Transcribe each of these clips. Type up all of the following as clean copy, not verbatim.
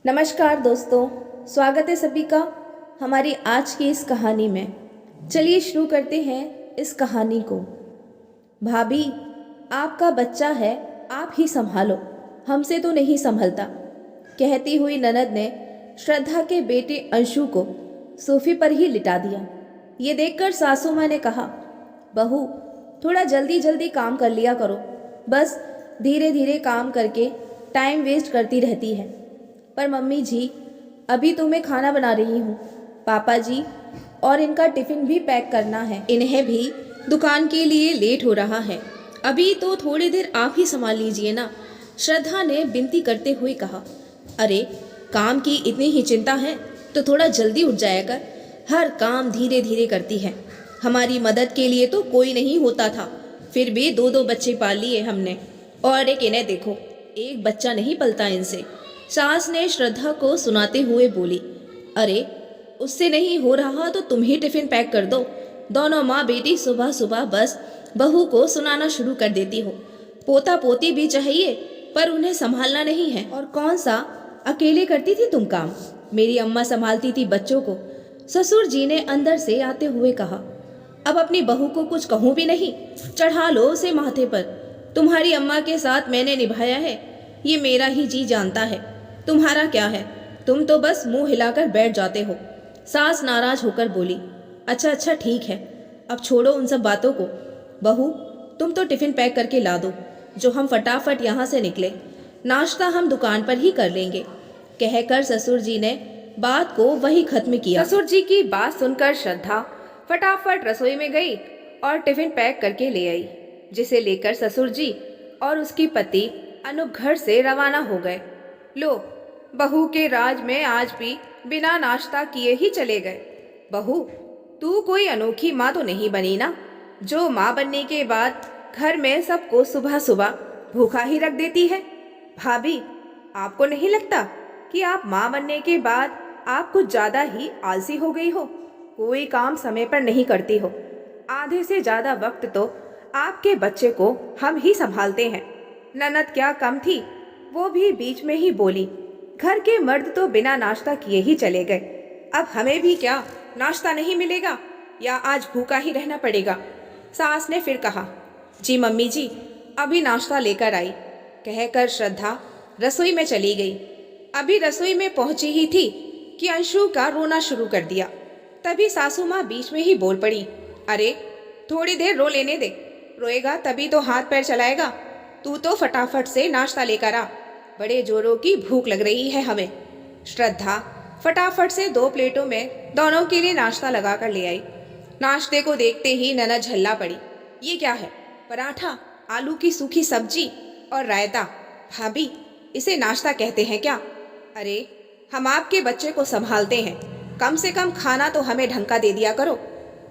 नमस्कार दोस्तों, स्वागत है सभी का हमारी आज की इस कहानी में। चलिए शुरू करते हैं इस कहानी को। भाभी, आपका बच्चा है, आप ही संभालो, हमसे तो नहीं संभलता, कहती हुई ननद ने श्रद्धा के बेटे अंशु को सोफे पर ही लिटा दिया। ये देखकर सासू माँ ने कहा, बहू थोड़ा जल्दी जल्दी काम कर लिया करो, बस धीरे धीरे काम करके टाइम वेस्ट करती रहती है। पर मम्मी जी, अभी तो मैं खाना बना रही हूँ, पापा जी और इनका टिफ़िन भी पैक करना है, इन्हें भी दुकान के लिए लेट हो रहा है, अभी तो थोड़ी देर आप ही संभाल लीजिए ना, श्रद्धा ने विनती करते हुए कहा। अरे काम की इतनी ही चिंता है तो थोड़ा जल्दी उठ जाया कर, हर काम धीरे धीरे करती है, हमारी मदद के लिए तो कोई नहीं होता था, फिर भी दो दो बच्चे पाल लिए हमने, और एक इन्हें देखो, एक बच्चा नहीं पलता इनसे, सास ने श्रद्धा को सुनाते हुए बोली। अरे उससे नहीं हो रहा तो तुम ही टिफिन पैक कर दो। दोनों माँ बेटी सुबह सुबह बस बहू को सुनाना शुरू कर देती हो। पोता पोती भी चाहिए पर उन्हें संभालना नहीं है। और कौन सा अकेले करती थी तुम काम, मेरी अम्मा संभालती थी बच्चों को, ससुर जी ने अंदर से आते हुए कहा। अब अपनी बहू को कुछ कहूँ भी नहीं, चढ़ा लो उसे माथे पर। तुम्हारी अम्मा के साथ मैंने निभाया है, ये मेरा ही जी जानता है, तुम्हारा क्या है, तुम तो बस मुंह हिलाकर बैठ जाते हो। सास नाराज होकर बोली। अच्छा अच्छा ठीक है, अब छोड़ो उन सब बातों को। बहू तुम तो टिफिन पैक करके ला दो, जो हम फटाफट यहाँ से निकले, नाश्ता हम दुकान पर ही कर लेंगे, कहकर ससुर जी ने बात को वही खत्म किया। ससुर जी की बात सुनकर श्रद्धा फटाफट रसोई में गई और टिफिन पैक करके ले आई, जिसे लेकर ससुर जी और उसकी पति अनूप घर से रवाना हो गए। लो, बहू के राज में आज भी बिना नाश्ता किए ही चले गए। बहू तू कोई अनोखी माँ तो नहीं बनी ना, जो माँ बनने के बाद घर में सबको सुबह सुबह भूखा ही रख देती है। भाभी, आपको नहीं लगता कि आप माँ बनने के बाद आप कुछ ज़्यादा ही आलसी हो गई हो, कोई काम समय पर नहीं करती हो, आधे से ज़्यादा वक्त तो आपके बच्चे को हम ही संभालते हैं। ननद क्या कम थी, वो भी बीच में ही बोली, घर के मर्द तो बिना नाश्ता किए ही चले गए, अब हमें भी क्या नाश्ता नहीं मिलेगा या आज भूखा ही रहना पड़ेगा। सास ने फिर कहा, जी मम्मी जी, अभी नाश्ता लेकर आई, कहकर श्रद्धा रसोई में चली गई। अभी रसोई में पहुंची ही थी कि अंशु का रोना शुरू कर दिया। तभी सासू माँ बीच में ही बोल पड़ी, अरे थोड़ी देर रो लेने दे, रोएगा तभी तो हाथ पैर चलाएगा, तू तो फटाफट से नाश्ता लेकर आ, बड़े जोरों की भूख लग रही है हमें। श्रद्धा फटाफट से 2 प्लेटों में दोनों के लिए नाश्ता लगा कर ले आई। नाश्ते को देखते ही ननद झल्ला पड़ी, ये क्या है, पराठा, आलू की सूखी सब्जी और रायता, भाभी इसे नाश्ता कहते हैं क्या? अरे हम आपके बच्चे को संभालते हैं, कम से कम खाना तो हमें ढंग का दे दिया करो।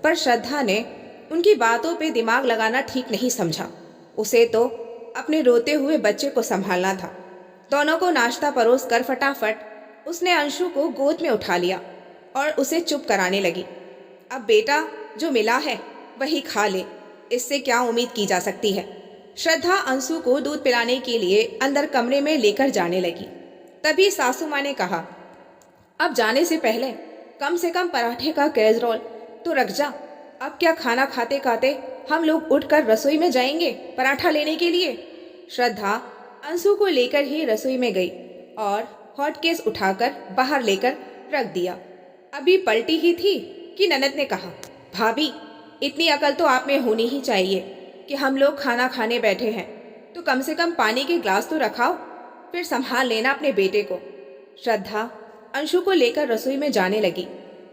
पर श्रद्धा ने उनकी बातों पे दिमाग लगाना ठीक नहीं समझा, उसे तो अपने रोते हुए बच्चे को संभालना था। दोनों को नाश्ता परोस कर फटाफट उसने अंशु को गोद में उठा लिया और उसे चुप कराने लगी। अब बेटा जो मिला है वही खा ले, इससे क्या उम्मीद की जा सकती है। श्रद्धा अंशु को दूध पिलाने के लिए अंदर कमरे में लेकर जाने लगी। तभी सासू माँ ने कहा, अब जाने से पहले कम से कम पराठे का कैसरोल तो रख जा, अब क्या खाना खाते खाते हम लोग उठकर रसोई में जाएंगे पराठा लेने के लिए। श्रद्धा अंशु को लेकर ही रसोई में गई और हॉटकेस उठाकर बाहर लेकर रख दिया। अभी पलटी ही थी कि ननद ने कहा, भाभी इतनी अकल तो आप में होनी ही चाहिए कि हम लोग खाना खाने बैठे हैं तो कम से कम पानी के ग्लास तो रखाओ, फिर संभाल लेना अपने बेटे को। श्रद्धा अंशु को लेकर रसोई में जाने लगी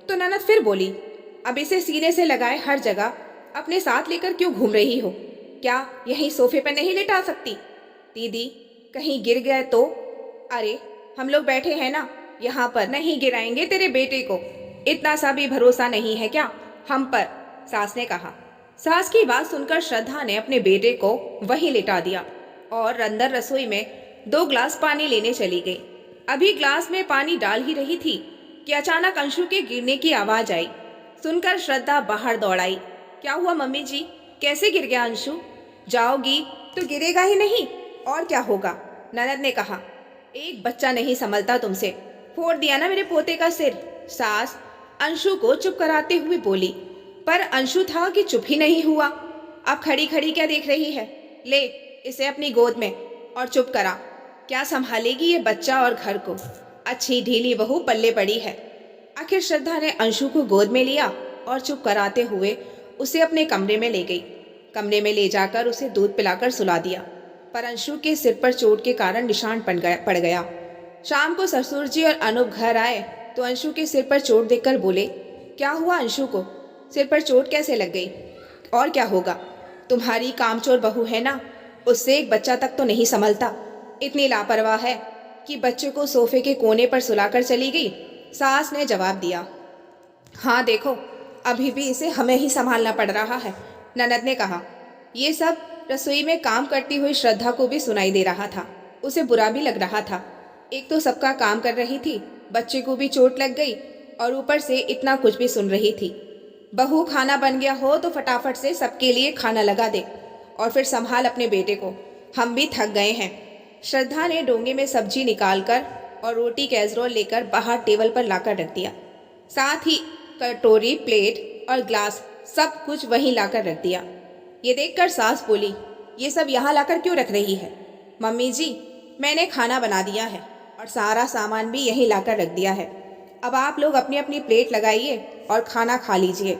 तो ननद फिर बोली, अब इसे सीने से लगाए हर जगह अपने साथ लेकर क्यों घूम रही हो, क्या यहीं सोफे पर नहीं लिटा सकती? दीदी कहीं गिर गए तो? अरे हम लोग बैठे हैं ना, यहाँ पर नहीं गिराएंगे तेरे बेटे को, इतना सा भी भरोसा नहीं है क्या हम पर? सास ने कहा। सास की बात सुनकर श्रद्धा ने अपने बेटे को वहीं लिटा दिया और अंदर रसोई में 2 ग्लास पानी लेने चली गई। अभी ग्लास में पानी डाल ही रही थी कि अचानक अंशु के गिरने की आवाज आई। सुनकर श्रद्धा बाहर दौड़ आई। क्या हुआ मम्मी जी, कैसे गिर गया अंशु? जाओगी तो गिरेगा ही नहीं और क्या होगा, ननद ने कहा। एक बच्चा नहीं संभलता तुमसे, फोड़ दिया ना मेरे पोते का सिर। सास अंशु को चुप कराते हुए बोली, पर अंशु था कि चुप ही नहीं हुआ। अब खड़ी खड़ी क्या देख रही है, ले इसे अपनी गोद में और चुप करा। क्या संभालेगी ये बच्चा और घर को, अच्छी ढीली बहू पल्ले पड़ी है। आखिर श्रद्धा ने अंशु को गोद में लिया और चुप कराते हुए उसे अपने कमरे में ले गई। कमरे में ले जाकर उसे दूध पिलाकर सुला दिया, पर अंशु के सिर पर चोट के कारण निशान पड़ गया। शाम को ससुर जी और अनूप घर आए तो अंशु के सिर पर चोट देखकर बोले, क्या हुआ अंशु को, सिर पर चोट कैसे लग गई? और क्या होगा, तुम्हारी कामचोर बहू है ना, उससे एक बच्चा तक तो नहीं संभलता। इतनी लापरवाह है कि बच्चे को सोफे के कोने पर सुलाकर चली गई। सास ने जवाब दिया, हाँ देखो अभी भी इसे हमें ही संभालना पड़ रहा है। ननद ने कहा। ये सब रसोई में काम करती हुई श्रद्धा को भी सुनाई दे रहा था। उसे बुरा भी लग रहा था। एक तो सबका काम कर रही थी, बच्चे को भी चोट लग गई और ऊपर से इतना कुछ भी सुन रही थी। बहू खाना बन गया हो तो फटाफट से सबके लिए खाना लगा दे और फिर संभाल अपने बेटे को, हम भी थक गए हैं। श्रद्धा ने डोंगे में सब्जी निकालकर और रोटी कैसरोल लेकर बाहर टेबल पर लाकर रख दिया। साथ ही कटोरी, प्लेट और ग्लास सब कुछ वहीं लाकर रख दिया। ये देखकर सास बोली, ये सब यहाँ लाकर क्यों रख रही है? मम्मी जी, मैंने खाना बना दिया है और सारा सामान भी यहीं लाकर रख दिया है। अब आप लोग अपनी अपनी प्लेट लगाइए और खाना खा लीजिए।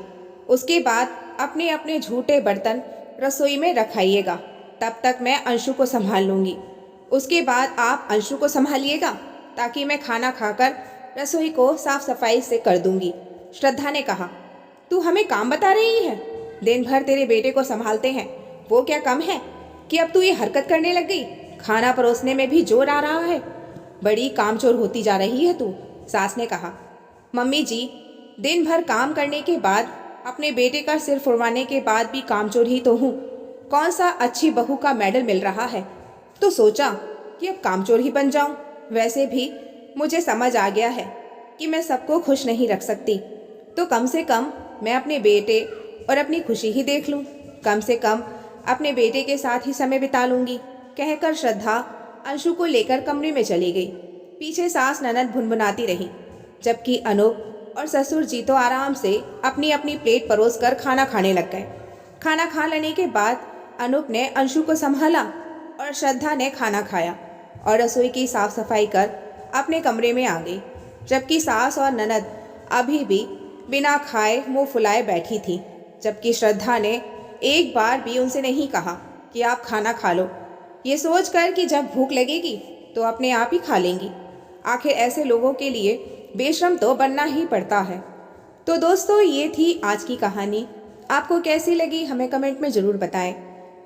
उसके बाद अपने अपने झूठे बर्तन रसोई में रखाइएगा। तब तक मैं अंशु को संभाल लूँगी। उसके बाद आप अंशु को संभालिएगा ताकि मैं खाना खाकर रसोई को साफ सफाई से कर दूंगी। श्रद्धा ने कहा, तू हमें काम बता रही है? दिन भर तेरे बेटे को संभालते हैं, वो क्या कम है कि अब तू ये हरकत करने लग गई? खाना परोसने में भी जोर आ रहा है। बड़ी कामचोर होती जा रही है तू। सास ने कहा, मम्मी जी, दिन भर काम करने के बाद अपने बेटे का सिर फुड़वाने के बाद भी कामचोर ही तो हूँ। कौन सा अच्छी बहू का मेडल मिल रहा है, तो सोचा कि अब कामचोर ही बन जाऊं। वैसे भी मुझे समझ आ गया है कि मैं सबको खुश नहीं रख सकती, तो कम से कम मैं अपने बेटे और अपनी खुशी ही देख लूं। कम से कम अपने बेटे के साथ ही समय बिता लूंगी, कहकर श्रद्धा अंशु को लेकर कमरे में चली गई। पीछे सास ननद भुनभुनाती रही, जबकि अनूप और ससुर जी तो आराम से अपनी अपनी प्लेट परोस कर खाना खाने लग गए। खाना खा लेने के बाद अनूप ने अंशु को संभाला और श्रद्धा ने खाना खाया और रसोई की साफ सफाई कर अपने कमरे में आ गई, जबकि सास और ननद अभी भी बिना खाए मुंह फुलाए बैठी थी। जबकि श्रद्धा ने एक बार भी उनसे नहीं कहा कि आप खाना खा लो, ये सोचकर कि जब भूख लगेगी तो अपने आप ही खा लेंगी। आखिर ऐसे लोगों के लिए बेशर्म तो बनना ही पड़ता है। तो दोस्तों, ये थी आज की कहानी। आपको कैसी लगी हमें कमेंट में ज़रूर बताएं।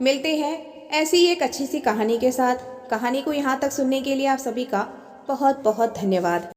मिलते हैं ऐसी ही एक अच्छी सी कहानी के साथ। कहानी को यहाँ तक सुनने के लिए आप सभी का बहुत बहुत धन्यवाद।